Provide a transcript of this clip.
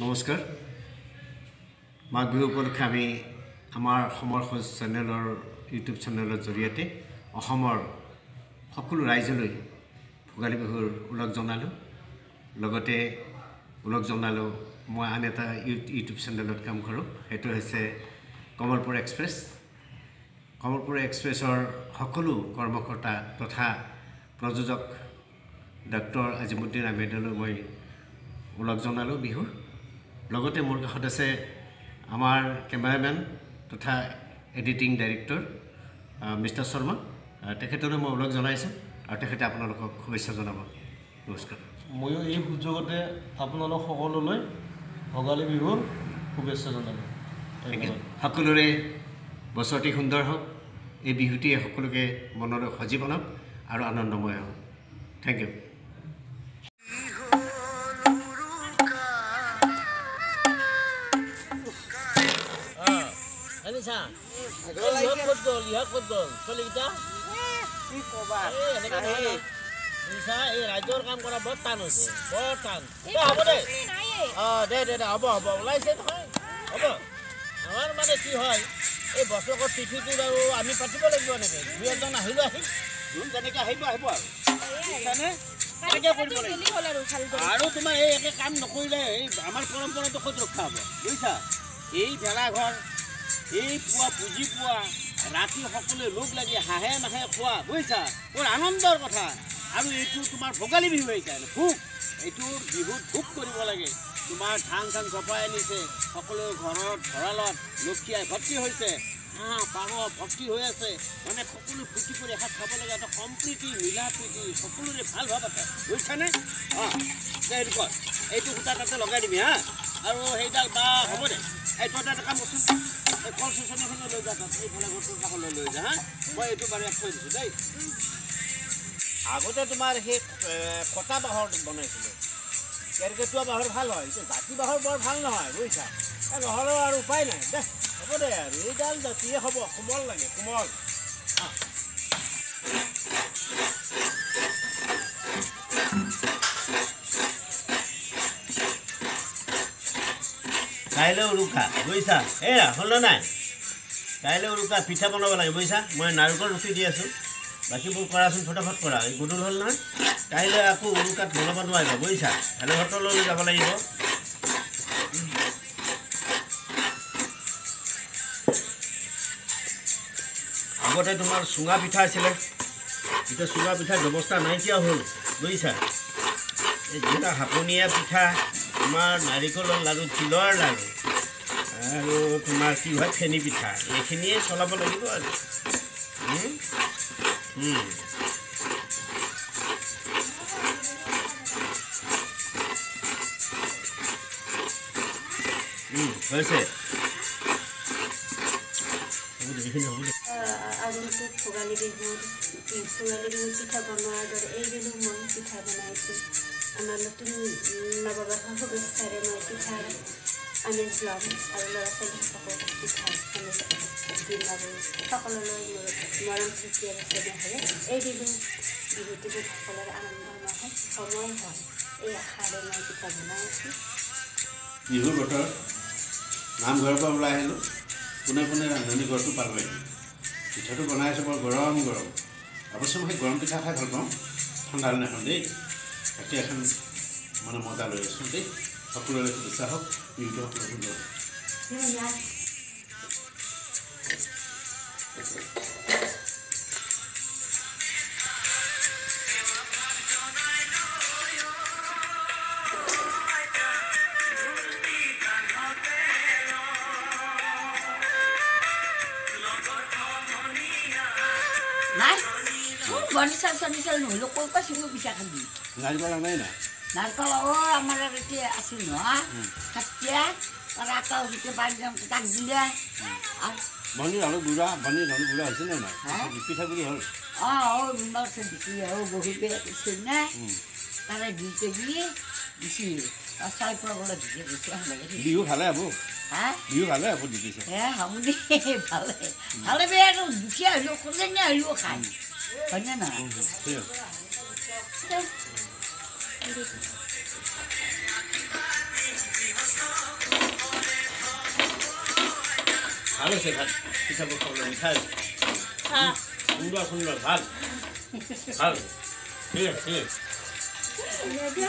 নমস্কাৰ মাঘ বিহু উপলক্ষে আমি আমাৰ অসমৰ খোজ চেনেলৰ ইউটিউব চেনেলৰ জৰিয়তে অসমৰ সকলো ৰাইজলৈ ভোগালী বিহুৰ ওলগ জনালোঁ লগতে ওলগ জনালোঁ মই আন এটা ইউটিউব চেনেলত কাম কৰোঁ সেইটো হৈছে কমলপুৰ এক্সপ্ৰেছৰ সকলো কৰ্মকৰ্তা তথা প্ৰযোজক ডক্টৰ আজিমুদ্দিন আহমেদলৈ মই ওলগ জনালোঁ বিহুৰ লগতে মোৰ কাষত আছে আমাৰ কেমেৰামেন তথা এডিটিং ডাইৰেক্টৰ মিষ্টাৰ শৰ্মা তেখেতলৈ মই ওলগ জনাইছোঁ আৰু তেখেতে আপোনালোকক শুভেচ্ছা জনাব নমস্কাৰ ময়ো এই সুযোগতে আপোনালোক সকলোলৈ ভোগালী বিহুৰ শুভেচ্ছা জনালোঁ সকলোৰে বছৰটি সুন্দৰ হওক এই বিহুটিয়ে সকলোকে মনলৈ সজীৱ বনাওক আৰু আনন্দময় হওক থেংক ইউ ৰাইজৰ কাম কৰা বৰ টান হৈছে বৰ টান হ'ব দে হ'ব ওলাইছে নহয় হ'ব আমাৰ মানে কি হয় এই বছৰকৰ তিথিটো আৰু আমি পাতিব লাগিব এনেকৈ দুই এজন আহিলোঁ আহিম যোন যেনেকৈ আহিব আৰু আৰু তোমাৰ এই একে কাম নকৰিলে এই আমাৰ পৰম্পৰাটো ক'ত ৰক্ষা হ'ব বুজিছা এই ভেলাঘৰ এই পুৱা পুঁজি পোৱা ৰাতি সকলোৱে লগ লাগি হাঁহে মাহে খোৱা বুজিছা বৰ আনন্দৰ কথা আৰু এইটো তোমাৰ ভোগালী বিহু এইকাৰণে ভোগ এইটো বিহুত ভোগ কৰিব লাগে তোমাৰ ধান চান চপাই আনিছে সকলো ঘৰত ভঁৰালত লক্ষী আই ভৰ্তি হৈছে হাঁহ পাৰ ভৰ্তি হৈ আছে মানে সকলো ফূৰ্তি কৰি এসাঁজ খাব লাগে এটা সম্প্ৰীতি মিলা প্ৰীতি সকলোৰে ভাল ভাৱ আছে বুজিছানে অঁ এইটো কয় এইটো সূতা তাতে লগাই দিবি হা আৰু সেইডাল বা হ'ব দে এইটো এটা কাম কৰচোন এই কল চচনিখিনি লৈ যা তাত এইফালে ঘৰটোৰ কাষলৈ লৈ যা হা মই এইটো বাৰু থৈ দিছোঁ দেই আগতে তোমাৰ সেই কটা বাঁহৰ বনাইছিলোঁ কেৰকেটুৱা বাঁহৰ ভাল হয় এতিয়া জাতি বাঁহৰ বৰ ভাল নহয় বুজিছা নহ'লেও আৰু উপায় নাই দে হ'ব দে আৰু এইডাল জাতিয়ে হ'ব কোমল লাগে কোমল কাইলৈ উৰুকা বুজিছা এয়া হ'ল নাই কাইলৈ উৰুকা পিঠা বনাব লাগে বুজিছা মই নাৰিকল ৰুকি দি আছোঁ বাকীবোৰ কৰাচোন ফটাফট কৰা এই গধূল হ'ল নহয় কাইলৈ আকৌ উৰুকাত বনাব নোৱাৰিব বুজিছা ভেলাঘৰলৈ যাব লাগিব আগতে তোমাৰ চুঙা পিঠা আছিলে এতিয়া চুঙা পিঠাৰ ব্যৱস্থা নাইকিয়া হ'ল বুজিছা এই যেটা হাপনীয়া পিঠা তোমাৰ নাৰিকলৰ লাড়ু তিলৰ লাড়ু আৰু তোমাৰ কি হয় ফেনী পিঠা এইখিনিয়ে চলাব লাগিব আৰু হৈছে আগন্তুক ভোগালী বিহুত পিঠা বনোৱাৰ দৰে এইদিনো মই পিঠা বনাইছোঁ আমাৰ নতুন নৱবৰ্ষৰ শুভেচ্ছাৰে মই পিঠাৰ আমেজ ল'ম আৰু ল'ৰা ছোৱালীসকলক পিঠাৰ আমেজ দিম আৰু সকলোলৈ মোৰ মৰম প্ৰীতি আৰু চেনেহেৰে এইদিনো বিহুটো সকলোৰে আনন্দময় হয় সময় হয় এই আশাৰে মই পিঠা বনাই আছোঁ বিহুৰ বতৰ নামঘৰৰ পৰা ওলাই আহিলোঁ পোনে পোনে ৰান্ধনি ঘৰটো পালোঁ পিঠাটো বনাই আছোঁ বৰ গৰম গৰম অৱশ্যে মই গৰম পিঠা খাই ভাল পাওঁ ঠাণ্ডা দিনাখন দেই তাকে এখন মানে মজা লৈ আছোঁ দেই সকলোৰে শুভেচ্ছা হওক বিহুটো সকলো সুন্দৰ Banisan nulu kau pas semua bisa kali. নাৰিকল নাই না Narkol amar itu asin no. Kacia, para kau itu panjang tak gila. ভনী আৰু বুঢ়া ভনী ধনী বুঢ়া হৈছে নে নাই পিঠাগুড়ি হ'ল Oh, memang sedikit ya, bohong berak kesana. Karena di sini, di sini. Asal kalau lagi di sini. Bihu ভালে হ'ব Hah? বিহু ভালে হ'ব দিছে Ya, kamu deh, bale. Bale berak dukia lu kurangnya lu kan. Banyak na. ঠিক আছে ভাল হৈছে ভাত পিঠাবোৰ খাবলৈ মিঠা হৈছে সুন্দৰ সুন্দৰ ভাল ভাল ঠিক আছে ঠিক আছে